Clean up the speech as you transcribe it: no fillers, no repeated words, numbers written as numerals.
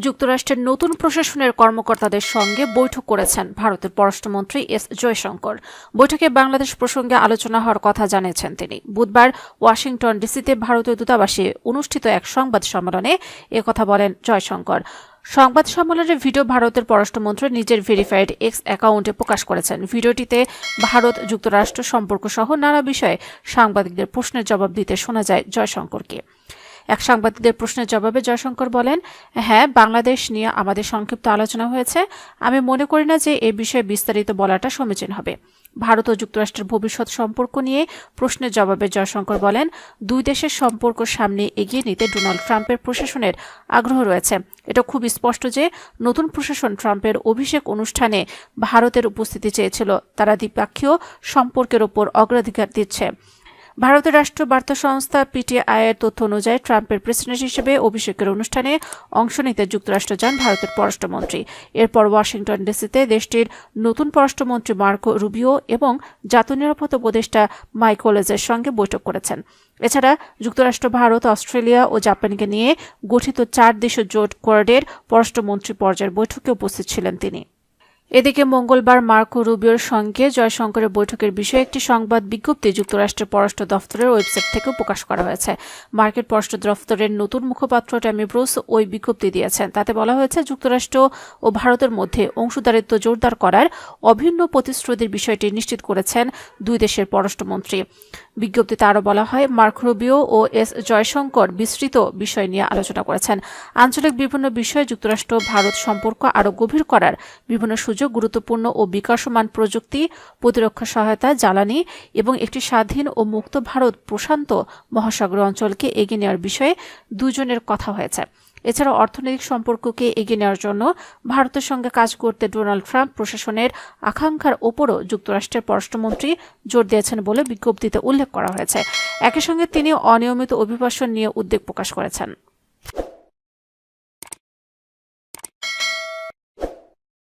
যুক্তরাষ্ট্রের নতুন প্রশাসনের কর্মকর্তাদের সঙ্গে বৈঠক করেছেন ভারতের পররাষ্ট্রমন্ত্রী এস জয়শঙ্কর। বৈঠকে বাংলাদেশ প্রসঙ্গে আলোচনা হওয়ার কথা জানিয়েছেন তিনি। বুধবার ওয়াশিংটন ডিসিতে ভারতীয় দূতাবাসে অনুষ্ঠিত এক সংবাদ সম্মেলনে একথা বলেন জয়শঙ্কর। সংবাদ সম্মেলনের ভিডিও ভারতের পররাষ্ট্রমন্ত্রী নিজের ভেরিফাইড এক্স অ্যাকাউন্টে প্রকাশ করেছেন। ভিডিওটিতে ভারত যুক্তরাষ্ট্র সম্পর্ক সহ নানা বিষয়ে সাংবাদিকদের প্রশ্নের জবাব দিতে শোনা যায় জয়শঙ্করকে। এক সাংবাদিকদের প্রশ্নের জবাবে জয়শঙ্কর বলেন, হ্যাঁ, বাংলাদেশ নিয়ে আমাদের সংক্ষিপ্ত আলোচনা হয়েছে। আমি মনে করি না যে এ বিষয়ে বিস্তারিত বলাটা সমীচীন হবে। ভারত ও যুক্তরাষ্ট্রের ভবিষ্যৎ সম্পর্ক নিয়ে প্রশ্নের জবাবে জয়শঙ্কর বলেন, দুই দেশের সম্পর্ক সামনে এগিয়ে নিতে ডোনাল্ড ট্রাম্পের প্রশাসনের আগ্রহ রয়েছে। এটা খুব স্পষ্ট যে নতুন প্রশাসন ট্রাম্পের অভিষেক অনুষ্ঠানে ভারতের উপস্থিতি চেয়েছিল। তারা দ্বিপক্ষীয় সম্পর্কের ওপর অগ্রাধিকার দিচ্ছে। ভারতের রাষ্ট্র বার্তা সংস্থা পিটিআই-এর তথ্য অনুযায়ী ট্রাম্পের প্রেসিডেন্ট হিসেবে অভিষেকের অনুষ্ঠানে অংশ নিতে যুক্তরাষ্ট্র যান ভারতের পররাষ্ট্রমন্ত্রী। এরপর ওয়াশিংটন ডিসিতে দেশটির নতুন পররাষ্ট্রমন্ত্রী মার্কো রুবিও এবং জাতীয় নিরাপত্তা উপদেষ্টা মাইক ওয়ালেজের সঙ্গে বৈঠক করেছেন। এছাড়া যুক্তরাষ্ট্র, ভারত, অস্ট্রেলিয়া ও জাপানকে নিয়ে গঠিত 4 দেশীয় জোট কোয়াডের পররাষ্ট্রমন্ত্রী পর্যায়ের বৈঠকে উপস্থিত ছিলেন তিনি। এদিকে মঙ্গলবার মার্কো রুবিওর সঙ্গে জয়শঙ্করের বৈঠকের বিষয়ে একটি সংবাদ বিজ্ঞপ্তি যুক্তরাষ্ট্রের পররাষ্ট্র দফতরের ওয়েবসাইট থেকেও প্রকাশ করা হয়েছে। মার্কিন পররাষ্ট্র দফতরের নতুন মুখপাত্র ট্যামি ব্রুস ওই বিজ্ঞপ্তি দিয়েছেন। তাতে বলা হয়েছে, যুক্তরাষ্ট্র ও ভারতের মধ্যে অংশীদারিত্ব জোরদার করার অভিন্ন প্রতিশ্রুতির বিষয়টি নিশ্চিত করেছেন দুই দেশের পররাষ্ট্রমন্ত্রী। বিজ্ঞপ্তিতে আরও বলা হয়, মার্কো রুবিও ও এস জয়শঙ্কর বিস্তৃত বিষয় নিয়ে আলোচনা করেছেন। আঞ্চলিক বিভিন্ন বিষয়ে যুক্তরাষ্ট্র ভারত সম্পর্ক আরও গভীর করার বিভিন্ন গুরুত্বপূর্ণ ও বিকাশমান প্রযুক্তি, প্রতিরক্ষা সহায়তা, জ্বালানি এবং একটি স্বাধীন ও মুক্ত ভারত প্রশান্ত মহাসাগর অঞ্চলকে এগিয়ে নেওয়ার বিষয়ে দুজনের কথা হয়েছে। এছাড়া অর্থনৈতিক সম্পর্ককে এগিয়ে নেওয়ার জন্য ভারতের সঙ্গে কাজ করতে ডোনাল্ড ট্রাম্প প্রশাসনের আকাঙ্ক্ষার ওপরও যুক্তরাষ্ট্রের পররাষ্ট্রমন্ত্রী জোর দিয়েছেন বলে বিজ্ঞপ্তিতে উল্লেখ করা হয়েছে। একই সঙ্গে তিনি অনিয়মিত অভিবাসন নিয়ে উদ্বেগ প্রকাশ করেছেন।